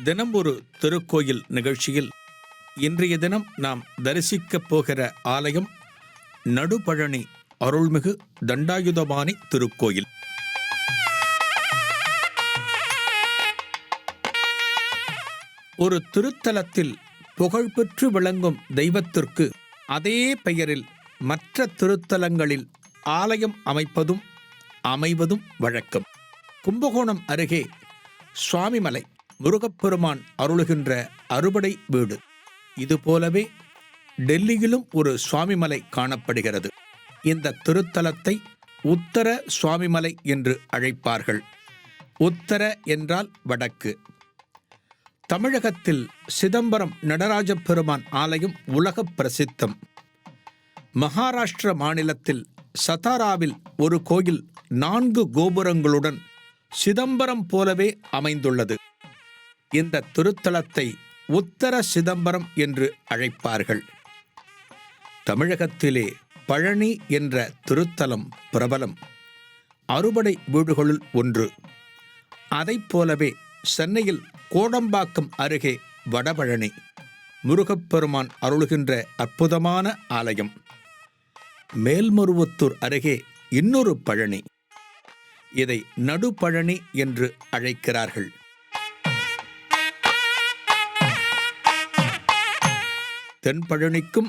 தினம் ஒரு திருக்கோயில் நிகழ்ச்சியில் இன்றைய தினம் நாம் தரிசிக்கப் போகிற ஆலயம் நடுபழனி அருள்மிகு தண்டாயுதபாணி திருக்கோயில். ஒரு திருத்தலத்தில் புகழ்பெற்று விளங்கும் தெய்வத்திற்கு அதே பெயரில் மற்ற திருத்தலங்களில் ஆலயம் அமைவதும் வழக்கம். கும்பகோணம் அருகே சுவாமிமலை முருகப்பெருமான் அருளுகின்ற அறுபடை வீடு. இதுபோலவே டெல்லியிலும் ஒரு சுவாமிமலை காணப்படுகிறது. இந்த திருத்தலத்தை உத்தர சுவாமிமலை என்று அழைப்பார்கள். உத்தர என்றால் வடக்கு. தமிழகத்தில் சிதம்பரம் நடராஜ பெருமான் ஆலயம் உலக பிரசித்தம். மகாராஷ்டிர மாநிலத்தில் சதாராவில் ஒரு கோயில் 4 கோபுரங்களுடன் சிதம்பரம் போலவே அமைந்துள்ளது. இந்த திருத்தலத்தை உத்தர சிதம்பரம் என்று அழைப்பார்கள். தமிழகத்திலே பழனி என்ற திருத்தலம் பிரபலம். அறுபடை வீடுகளுள் ஒன்று. அதைப் போலவே சென்னையில் கோடம்பாக்கம் அருகே வடபழனி முருகப்பெருமான் அருளுகின்ற அற்புதமான ஆலயம். மேல்மருவத்தூர் அருகே இன்னொரு பழனி. இதை நடுபழனி என்று அழைக்கிறார்கள். தென்பழனிக்கும்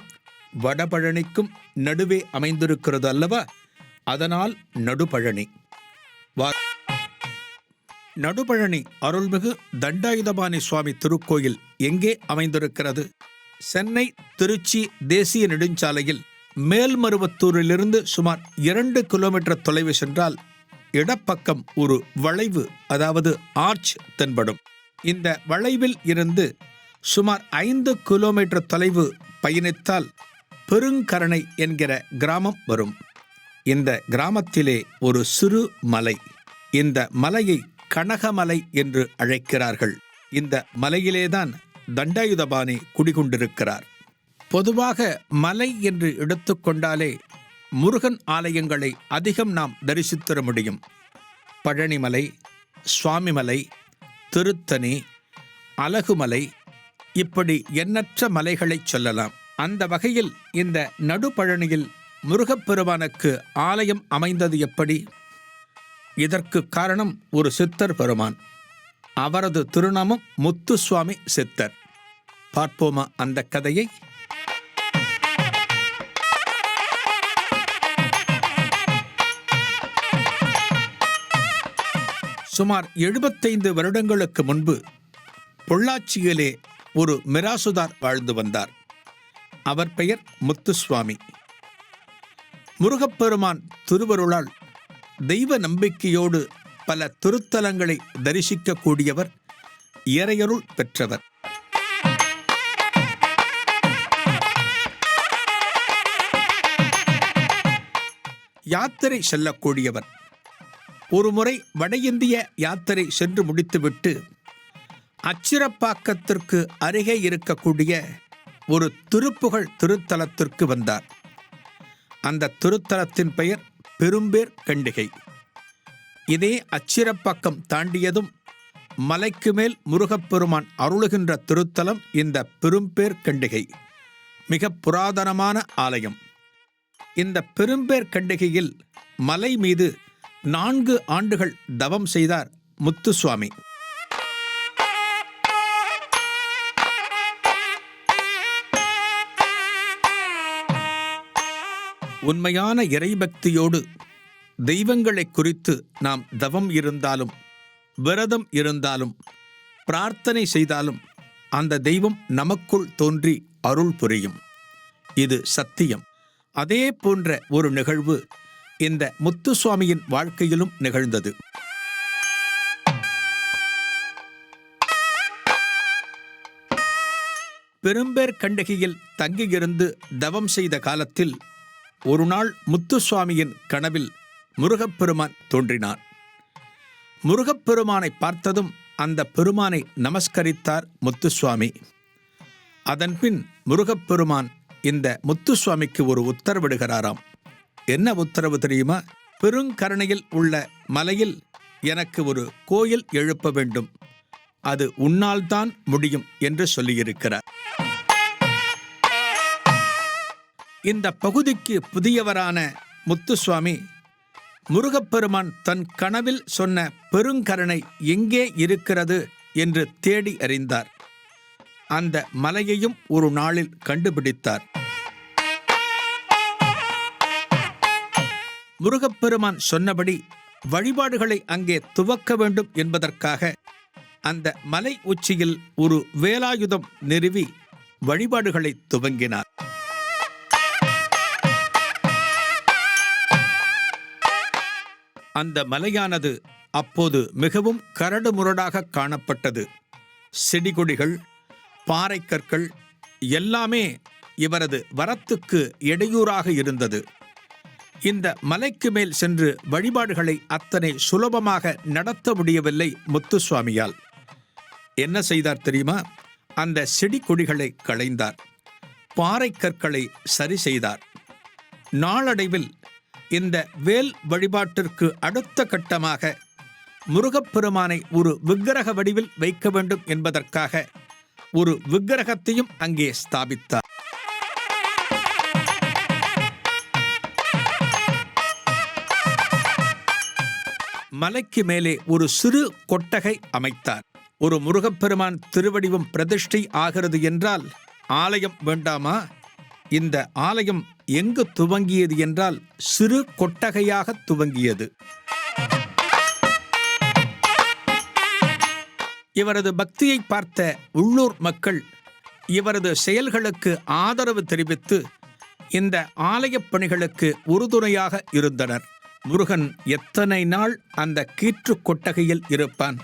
வடபழனிக்கும் நடுவே அமைந்திருக்கிறது அல்லவா, அதனால் நடுபழனி. நடுபழனி அருள்மிகு தண்டாயுதபாணி சுவாமி திருக்கோயில் எங்கே அமைந்திருக்கிறது? சென்னை திருச்சி தேசிய நெடுஞ்சாலையில் மேல்மருவத்தூரிலிருந்து சுமார் 2 கிலோமீட்டர் தொலைவு சென்றால் இடப்பக்கம் ஒரு வளைவு, அதாவது ஆர்ச் தென்படும். இந்த வளைவில் இருந்து சுமார் 5 கிலோமீட்டர் தொலைவு பயணித்தால் பெருங்கரணை என்கிற கிராமம் வரும். இந்த கிராமத்திலே ஒரு சிறு மலை. இந்த மலையை கனகமலை என்று அழைக்கிறார்கள். இந்த மலையிலேதான் தண்டாயுதபாணி குடிகொண்டிருக்கிறார். பொதுவாக மலை என்று எடுத்துக்கொண்டாலே முருகன் ஆலயங்களை அதிகம் நாம் தரிசித்திட முடியும். பழனிமலை, சுவாமிமலை, திருத்தணி, அழகுமலை, இப்படி எண்ணற்ற மலைகளை சொல்லலாம். அந்த வகையில் இந்த நடுபழனியில் முருகப்பெருமானுக்கு ஆலயம் அமைந்தது எப்படி? இதற்கு காரணம் ஒரு சித்தர் பெருமான். அவரது திருநாமம் முத்துசுவாமி சித்தர். பார்ப்போமா அந்த கதையை? சுமார் 75 வருடங்களுக்கு முன்பு பொள்ளாச்சியிலே ஒரு மிராசுதார் வாழ்ந்து வந்தார். அவர் பெயர் முத்துசுவாமி. முருகப்பெருமான் திருவருளால் தெய்வ நம்பிக்கையோடு பல திருத்தலங்களை தரிசிக்கக்கூடியவர், இறையருள் பெற்றவர். யாத்திரை செல்லக்கூடியவர். ஒருமுறை வட இந்திய யாத்திரை சென்று முடித்துவிட்டு அச்சிரப்பாக்கத்திற்கு அருகே இருக்கக்கூடிய ஒரு திருப்புகழ் திருத்தலத்திற்கு வந்தார். அந்த திருத்தலத்தின் பெயர் பெரும்பேர் கண்டிகை. இதே அச்சிரப்பாக்கம் தாண்டியதும் மலைக்கு மேல் முருகப்பெருமான் அருளுகின்ற திருத்தலம் இந்த பெரும்பேர் கண்டிகை. மிக புராதனமான ஆலயம். இந்த பெரும்பேர் கண்டிகையில் மலை மீது 4 ஆண்டுகள் தவம் செய்தார் முத்துசுவாமி. உண்மையான இறைபக்தியோடு தெய்வங்களை குறித்து நாம் தவம் இருந்தாலும், விரதம் இருந்தாலும், பிரார்த்தனை செய்தாலும் அந்த தெய்வம் நமக்குள் தோன்றி அருள் புரியும். இது சத்தியம். அதே போன்ற ஒரு நிகழ்வு இந்த முத்துசுவாமியின் வாழ்க்கையிலும் நிகழ்ந்தது. பெரும்பேர் கண்டிகையில் தங்கியிருந்து தவம் செய்த காலத்தில் ஒரு நாள் முத்துசுவாமியின் கனவில் முருகப்பெருமான் தோன்றினார். முருகப்பெருமானை பார்த்ததும் அந்த பெருமானை நமஸ்கரித்தார் முத்துசுவாமி. அதன்பின் முருகப்பெருமான் இந்த முத்துசுவாமிக்கு ஒரு உத்தரவிடுகிறாராம். என்ன உத்தரவு தெரியுமா? பெருங்கரணையில் உள்ள மலையில் எனக்கு ஒரு கோயில் எழுப்ப வேண்டும். அது உன்னால்தான் முடியும் என்று சொல்லியிருக்கிறார். இந்த பகுதிக்கு புதியவரான முத்துசுவாமி முருகப்பெருமான் தன் கனவில் சொன்ன பெருங்கருணை எங்கே இருக்கிறது என்று தேடி அறிந்தார். அந்த மலையையும் ஒரு நாளில் கண்டுபிடித்தார். முருகப்பெருமான் சொன்னபடி வழிபாடுகளை அங்கே துவக்க வேண்டும் என்பதற்காக அந்த மலை உச்சியில் ஒரு வேலாயுதம் நிறுவி வழிபாடுகளை துவங்கினார். அந்த மலையானது அப்போது மிகவும் கரடுமுரடாக காணப்பட்டது. செடிகொடிகள், பாறைக்கற்கள் எல்லாமே இவரது வரத்துக்கு இடையூறாக இருந்தது. இந்த மலைக்கு மேல் சென்று வழிபாடுகளை அத்தனை சுலபமாக நடத்த முடியவில்லை முத்துசுவாமியால். என்ன செய்தார் தெரியுமா? அந்த செடி கொடிகளை களைந்தார், பாறை கற்களை சரி செய்தார். நாளடைவில் இந்த வேல் வழிபாட்டிற்கு அடுத்த கட்டமாக முருகப்பெருமானை ஒரு விக்கிரக வடிவில் வைக்க வேண்டும் என்பதற்காக ஒரு விக்கிரகத்தையும் அங்கே ஸ்தாபித்தார். மலைக்கு மேலே ஒரு சிறு கொட்டகை அமைத்தார். ஒரு முருகப்பெருமான் திருவடிவம் பிரதிஷ்டை ஆகிறது என்றால் ஆலயம் வேண்டாமா? இந்த ஆலயம் எங்கு துவங்கியது என்றால் சிறு கொட்டகையாக துவங்கியது. இவரது பக்தியை பார்த்த உள்ளூர் மக்கள் இவரது செயல்களுக்கு ஆதரவு தெரிவித்து இந்த ஆலயப் பணிகளுக்கு உறுதுணையாக இருந்தனர். முருகன் எத்தனை நாள் அந்த கீற்று கொட்டகையில் இருப்பான்?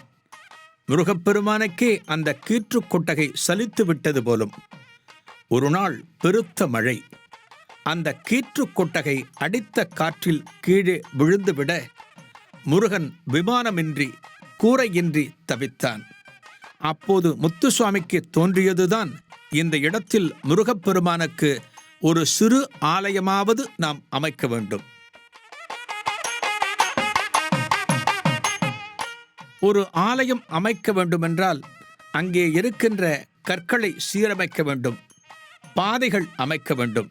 முருகப்பெருமானுக்கே அந்த கீற்று கொட்டகை சலித்து விட்டது போலும். ஒரு நாள் பெருத்த மழை. அந்த கீற்று கொட்டகை அடித்த காற்றில் கீழே விழுந்துவிட முருகன் விமானமின்றி கூரையின்றி தவித்தான். அப்போது முத்துசுவாமிக்கு தோன்றியதுதான், இந்த இடத்தில் முருகப்பெருமானுக்கு ஒரு சிறு ஆலயமாவது நாம் அமைக்க வேண்டும். ஒரு ஆலயம் அமைக்க வேண்டுமென்றால் அங்கே இருக்கின்ற கற்களை சீரமைக்க வேண்டும், பாதைகள் அமைக்க வேண்டும்.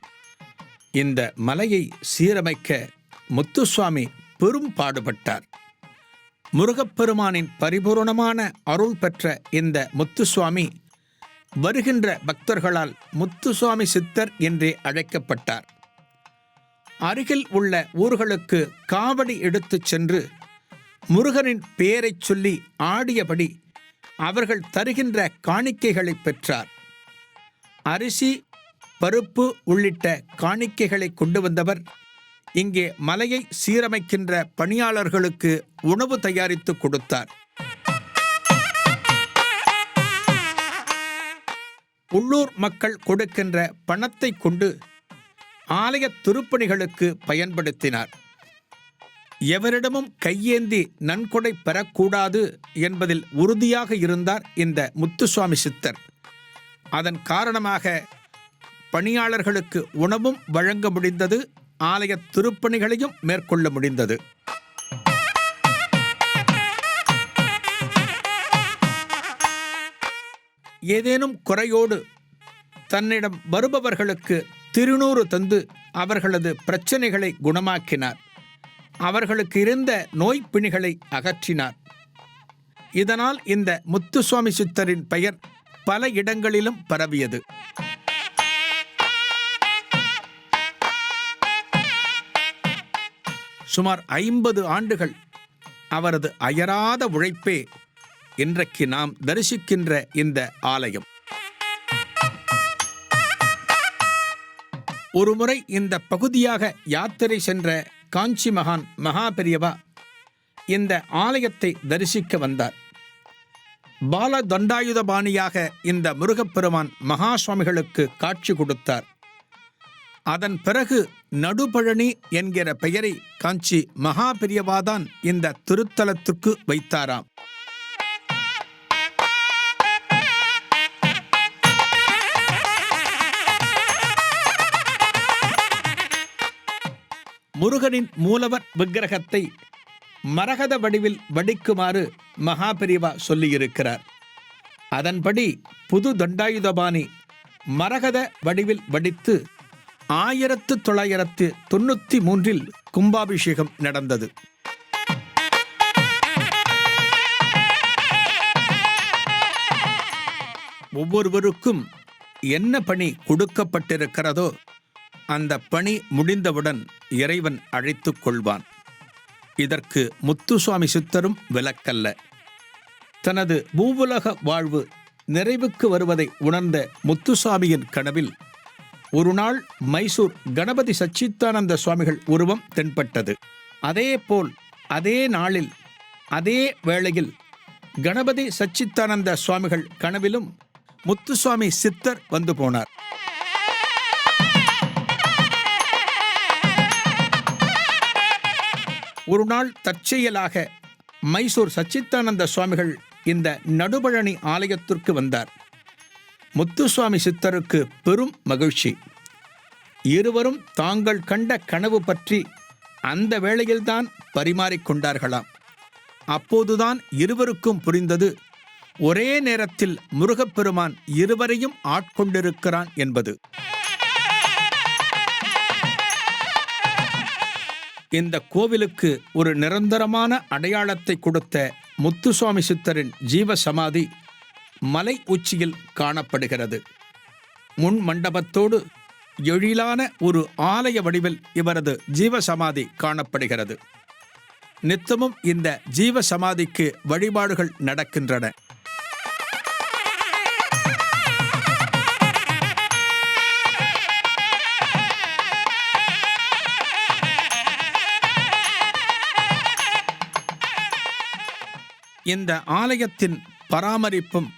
இந்த மலையை சீரமைக்க முத்துசுவாமி பெரும் பாடுபட்டார். முருகப்பெருமானின் பரிபூரணமான அருள் பெற்ற இந்த முத்துசுவாமி வருகின்ற பக்தர்களால் முத்துசுவாமி சித்தர் என்றே அழைக்கப்பட்டார். அருகில் உள்ள ஊர்களுக்கு காவடி எடுத்துச் சென்று முருகனின் பெயரைச் சொல்லி ஆடியபடி அவர்கள் தருகின்ற காணிக்கைகளை பெற்றார். அரிசி, பருப்பு உள்ளிட்ட காணிக்கைகளை கொண்டு வந்தவர் இங்கே மலையை சீரமைக்கின்ற பணியாளர்களுக்கு உணவு தயாரித்து கொடுத்தார். உள்ளூர் மக்கள் கொடுக்கின்ற பணத்தை கொண்டு ஆலய திருப்பணிகளுக்கு பயன்படுத்தினார். எவரிடமும் கையேந்தி நன்கொடை பெறக்கூடாது என்பதில் உறுதியாக இருந்தார் இந்த முத்துசுவாமி சித்தர். அதன் காரணமாக பணியாளர்களுக்கு உணவும் வழங்க முடிந்தது, ஆலய திருப்பணிகளையும் மேற்கொள்ள முடிந்தது. ஏதேனும் குறையோடு தன்னிடம் வருபவர்களுக்கு திருநூறு தந்து அவர்களது பிரச்சனைகளை குணமாக்கினார். அவர்களுக்கு இருந்த நோய்ப்பிணிகளை அகற்றினார். இதனால் இந்த முத்துசுவாமி சித்தரின் பெயர் பல இடங்களிலும் பரவியது. சுமார் 50 ஆண்டுகள் அவரது அயராத உழைப்பே இன்றைக்கு நாம் தரிசிக்கின்ற இந்த ஆலயம். ஒருமுறை இந்த பகுதியாக யாத்திரை சென்ற காஞ்சி மகான் மகாபெரியவா இந்த ஆலயத்தை தரிசிக்க வந்தார். பால தண்டாயுதபாணியாக இந்த முருகப்பெருமான் மகா சுவாமிகளுக்கு காட்சி கொடுத்தார். அதன் பிறகு நடுபழனி என்கிற பெயரை காஞ்சி மகாபெரியவாதான் இந்த திருத்தலத்துக்கு வைத்தாராம். முருகனின் மூலவர் விக்கிரகத்தை மரகத வடிவில் வடிக்குமாறு மகாபெரிவா சொல்லியிருக்கிறார். அதன்படி புது தண்டாயுதபாணி மரகத வடிவில் வடித்து 1993 கும்பாபிஷேகம் நடந்தது. ஒவ்வொருவருக்கும் என்ன பணி கொடுக்கப்பட்டிருக்கிறதோ அந்த பணி முடிந்தவுடன் இறைவன் அழைத்துக் கொள்வான். இதற்கு முத்துசுவாமி சித்தரும் விலக்கல்ல. தனது பூவுலக வாழ்வு நிறைவுக்கு வருவதை உணர்ந்த முத்துசாமியின் கனவில் ஒரு நாள் மைசூர் கணபதி சச்சிதானந்த சுவாமிகள் உருவம் தென்பட்டது. அதேபோல் அதே நாளில் அதே வேளையில் கணபதி சச்சிதானந்த சுவாமிகள் கனவிலும் முத்துசுவாமி சித்தர் வந்து போனார். ஒரு நாள் தற்செயலாக மைசூர் சச்சிதானந்த சுவாமிகள் இந்த நடுபழனி ஆலயத்திற்கு வந்தார். முத்துசுவாமி சித்தருக்கு பெரும் மகிழ்ச்சி. இருவரும் தாங்கள் கண்ட கனவு பற்றி அந்த வேளையில்தான் பரிமாறிக்கொண்டார்களாம். அப்போதுதான் இருவருக்கும் புரிந்தது, ஒரே நேரத்தில் முருகப்பெருமான் இருவரையும் ஆட்கொண்டிருக்கிறான் என்பது. இந்த கோவிலுக்கு ஒரு நிரந்தரமான அடையாளத்தை கொடுத்த முத்துசுவாமி சித்தரின் ஜீவ சமாதி மலை உச்சியில் காணப்படுகிறது. முன் மண்டபத்தோடு எழிலான ஒரு ஆலய வடிவில் இவரது ஜீவ சமாதி காணப்படுகிறது. நித்தமும் இந்த ஜீவ சமாதிக்கு வழிபாடுகள் நடக்கின்றன. இந்த ஆலயத்தின் பராமரிப்பும்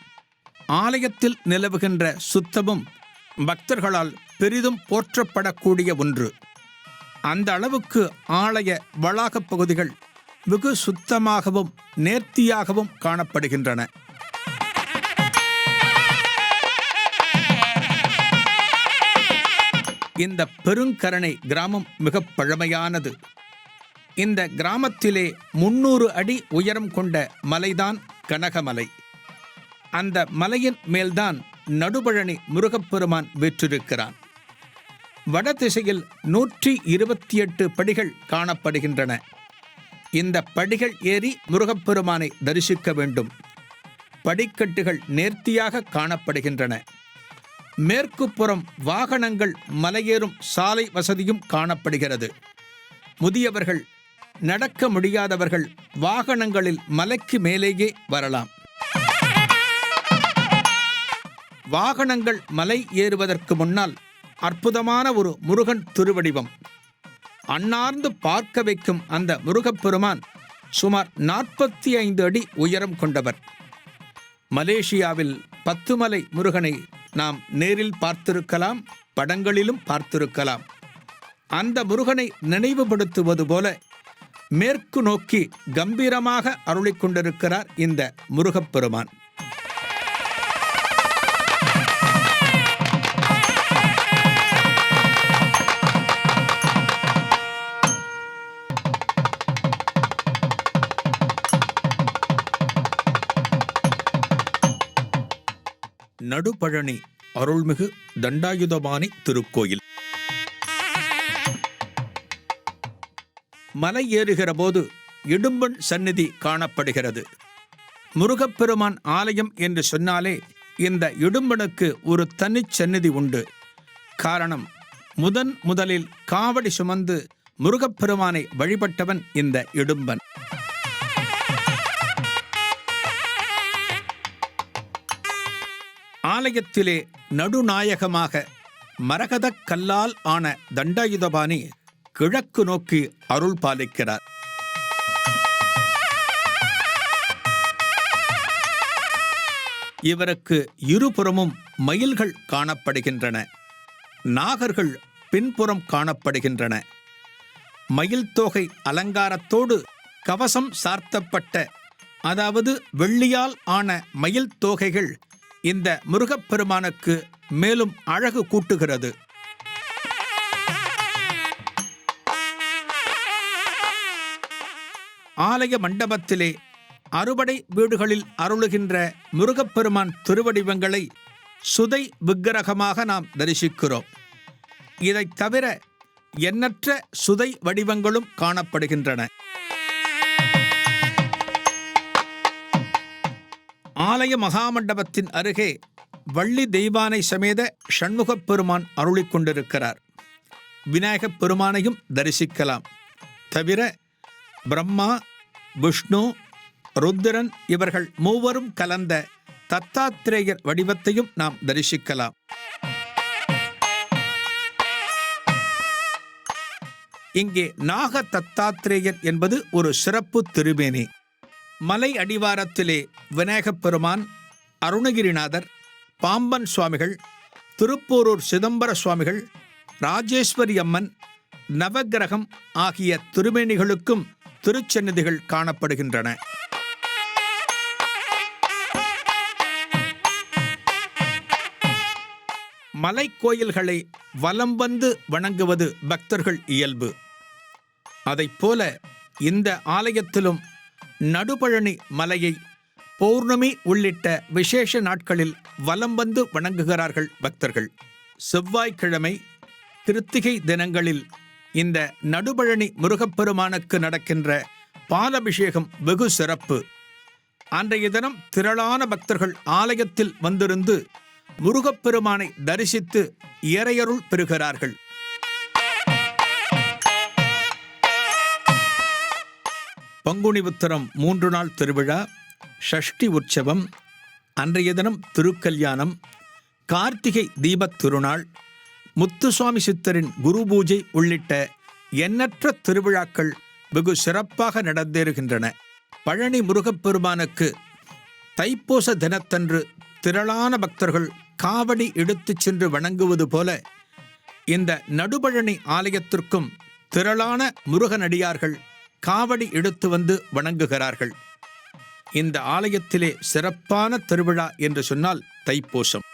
ஆலயத்தில் நிலவுகின்ற சுத்தமும் பக்தர்களால் பெரிதும் போற்றப்படக்கூடிய ஒன்று. அந்த அளவுக்கு ஆலய வளாகப் பகுதிகள் வெகு சுத்தமாகவும் நேர்த்தியாகவும் காணப்படுகின்றன. இந்த பெருங்கரணை கிராமம் மிக பழமையானது. இந்த கிராமத்திலே 300 அடி உயரம் கொண்ட மலைதான் கனகமலை. அந்த மலையின் மேல்தான் நடுபழனி முருகப்பெருமான் வீற்றிருக்கிறான். வடதிசையில் 128 படிகள் காணப்படுகின்றன. இந்த படிகள் ஏறி முருகப்பெருமானை தரிசிக்க வேண்டும். படிக்கட்டுகள் நேர்த்தியாக காணப்படுகின்றன. மேற்கு புறம் வாகனங்கள் மலையேறும் சாலை வசதியும் காணப்படுகிறது. முதியவர்கள், நடக்க முடியாதவர்கள் வாகனங்களில் மலைக்கு மேலேயே வரலாம். வாகனங்கள் மலை ஏறுவதற்கு முன்னால் அற்புதமான ஒரு முருகன் திருவடிவம். அண்ணார்ந்து பார்க்க வைக்கும் அந்த முருகப்பெருமான் சுமார் 45 அடி உயரம் கொண்டவர். மலேசியாவில் 10 மலை முருகனை நாம் நேரில் பார்த்திருக்கலாம், படங்களிலும் பார்த்திருக்கலாம். அந்த முருகனை நினைவுபடுத்துவது போல மேற்கு நோக்கி கம்பீரமாக அருளிக் கொண்டிருக்கிறார் இந்த முருகப்பெருமான். நடுபழனி அருள்மிகு தண்டாயுதபாணி திருக்கோயில். மலை ஏறுகிற போது இடும்பன் சந்நிதி காணப்படுகிறது. முருகப்பெருமான் ஆலயம் என்று சொன்னாலே இந்த இடும்பனுக்கு ஒரு தனிச் சந்நிதி உண்டு. காரணம், முதலில் காவடி சுமந்து முருகப்பெருமானை வழிபட்டவன் இந்த இடும்பன். ஆலயத்திலே நடுநாயகமாக மரகதக் கல்லால் ஆன தண்டாயுதபாணி கிழக்கு நோக்கி அருள் பாலிக்கிறார். இவருக்கு இருபுறமும் மயில்கள் காணப்படுகின்றன. நாகர்கள் பின்புறம் காணப்படுகின்றன. மயில் தோகை அலங்காரத்தோடு கவசம் சார்த்தப்பட்ட, அதாவது வெள்ளியால் ஆன மயில் தோகைகள் இந்த முருகப்பெருமானுக்கு மேலும் அழகு கூட்டுகிறது. ஆலய மண்டபத்திலே அறுபடை வீடுகளில் அருளுகின்ற முருகப்பெருமான் திருவடிவங்களை சுதை விக்கிரகமாக நாம் தரிசிக்கிறோம். இதைத் தவிர எண்ணற்ற சுதை வடிவங்களும் காணப்படுகின்றன. ஆலய மகாமண்டபத்தின் அருகே வள்ளி தெய்வானை சமேத சண்முகப் பெருமான் அருளிக் கொண்டிருக்கிறார். விநாயகப் பெருமானையும் தரிசிக்கலாம். தவிர பிரம்மா, விஷ்ணு, ருத்திரன் இவர்கள் மூவரும் கலந்த தத்தாத்திரேயர் வடிவத்தையும் நாம் தரிசிக்கலாம். இங்கே நாக தத்தாத்திரேயர் என்பது ஒரு சிறப்பு திருமேனி. மலை அடிவாரத்திலே விநாயகப் பெருமான், அருணகிரிநாதர், பாம்பன் சுவாமிகள், திருப்போரூர் சிதம்பர சுவாமிகள், ராஜேஸ்வரி அம்மன், நவக்கிரகம் ஆகிய திருமேனிகளுக்கும் திருச்சந்நிதிகள் காணப்படுகின்றன. மலைக்கோயில்களை வலம் வந்து வணங்குவது பக்தர்கள் இயல்பு. அதைப்போல இந்த ஆலயத்திலும் நடுபழனி மலையை பௌர்ணமி உள்ளிட்ட விசேஷ நாட்களில் வலம் வந்து வணங்குகிறார்கள் பக்தர்கள். செவ்வாய்க்கிழமை, கிருத்திகை தினங்களில் இந்த நடுபழனி முருகப்பெருமானுக்கு நடக்கின்ற பாலபிஷேகம் வெகு சிறப்பு. அன்றைய தினம் திரளான பக்தர்கள் ஆலயத்தில் வந்திருந்து முருகப்பெருமானை தரிசித்து இறையருள் பெறுகிறார்கள். பங்குனி உத்திரம் 3 நாள் திருவிழா, ஷஷ்டி உற்சவம், அன்றைய தினம் திருக்கல்யாணம், கார்த்திகை தீபத் திருநாள், முத்துசுவாமி சித்தரின் குரு பூஜை உள்ளிட்ட எண்ணற்ற திருவிழாக்கள் வெகு சிறப்பாக நடந்தேறுகின்றன. பழனி முருகப்பெருமானுக்கு தைப்பூச தினத்தன்று திரளான பக்தர்கள் காவடி எடுத்துச் சென்று வணங்குவது போல இந்த நடுபழனி ஆலயத்திற்கும் திரளான முருகனடியார்கள் காவடி எடுத்து வந்து வணங்குகிறார்கள். இந்த ஆலயத்திலே சிறப்பான திருவிழா என்று சொன்னால் தைப்பூசம்.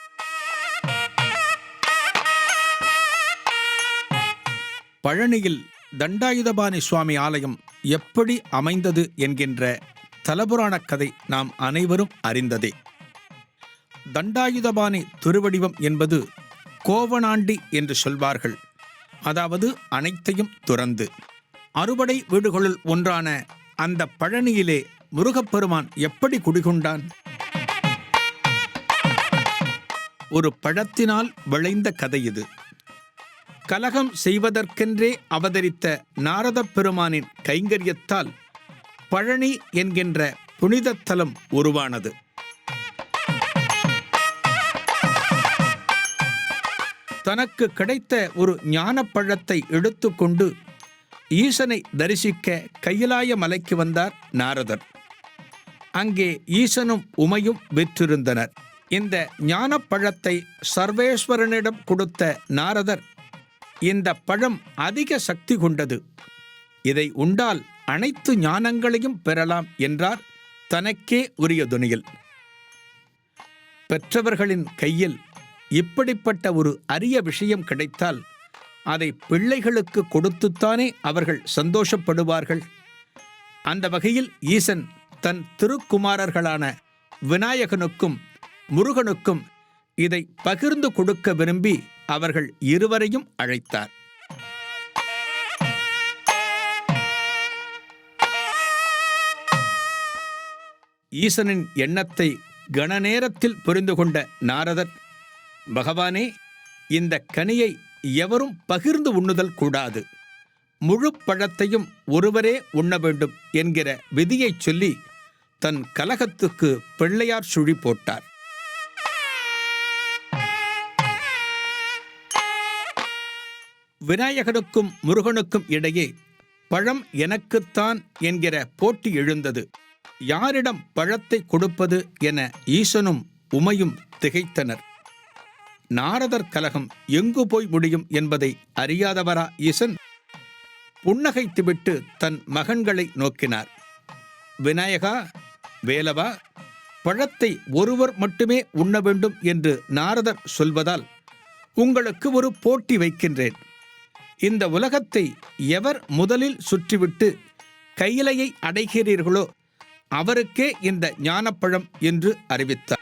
பழனியில் தண்டாயுதபாணி சுவாமி ஆலயம் எப்படி அமைந்தது என்கின்ற தலபுராண கதை நாம் அனைவரும் அறிந்ததே. தண்டாயுதபாணி திருவடிவம் என்பது கோவணாண்டி என்று சொல்வார்கள். அதாவது அனைத்தையும் துறந்து அறுபடை வீடுகளுள் ஒன்றான அந்த பழனியிலே முருகப்பெருமான் எப்படி குடிகொண்டான்? ஒரு பழத்தினால் விளைந்த கதை இது. கலகம் செய்வதற்கென்றே அவதரித்த நாரதப் பெருமானின் கைங்கரியத்தால் பழனி என்கின்ற புனித தலம் உருவானது. தனக்கு கிடைத்த ஒரு ஞானப்பழத்தை எடுத்துக்கொண்டு ஈசனை தரிசிக்க கையிலாய மலைக்கு வந்தார் நாரதர். அங்கே ஈசனும் உமையும் வெற்றிருந்தனர். இந்த ஞானப்பழத்தை சர்வேஸ்வரனிடம் கொடுத்த நாரதர், இந்த பழம் அதிக சக்தி கொண்டது, இதை உண்டால் அனைத்து ஞானங்களையும் பெறலாம் என்றார் தனக்கே உரிய துணியில். பெற்றவர்களின் கையில் இப்படிப்பட்ட ஒரு அரிய விஷயம் கிடைத்தால் அதை பிள்ளைகளுக்கு கொடுத்துத்தானே அவர்கள் சந்தோஷப்படுவார்கள். அந்த வகையில் ஈசன் தன் திருக்குமாரர்களான விநாயகனுக்கும் முருகனுக்கும் இதை பகிர்ந்து கொடுக்க விரும்பி அவர்கள் இருவரையும் அழைத்தார். ஈசனின் எண்ணத்தை கணநேரத்தில் புரிந்து கொண்ட நாரதர், பகவானே, இந்த கனியை எவரும் பகிர்ந்து உண்ணுதல் கூடாது, முழு பழத்தையும் ஒருவரே உண்ண வேண்டும் என்கிற விதியைச் சொல்லி தன் கலகத்துக்கு பிள்ளையார் சுழி போட்டார். விநாயகனுக்கும் முருகனுக்கும் இடையே பழம் எனக்குத்தான் என்கிற போட்டி எழுந்தது. யாரிடம் பழத்தை கொடுப்பது என ஈசனும் உமையும் திகைத்தனர். நாரதர் கலகம் எங்கு போய் முடியும் என்பதை அறியாதவரா ஈசன்? புன்னகைத்துவிட்டு தன் மகன்களை நோக்கினார். விநாயகா, வேலவா, பழத்தை ஒருவர் மட்டுமே உண்ண வேண்டும் என்று நாரதர் சொல்வதால் உங்களுக்கு ஒரு போட்டி வைக்கின்றேன். இந்த உலகத்தை எவர் முதலில் சுற்றிவிட்டு கையிலையை அடைகிறீர்களோ அவருக்கே இந்த ஞானப்பழம் என்று அறிவித்தார்.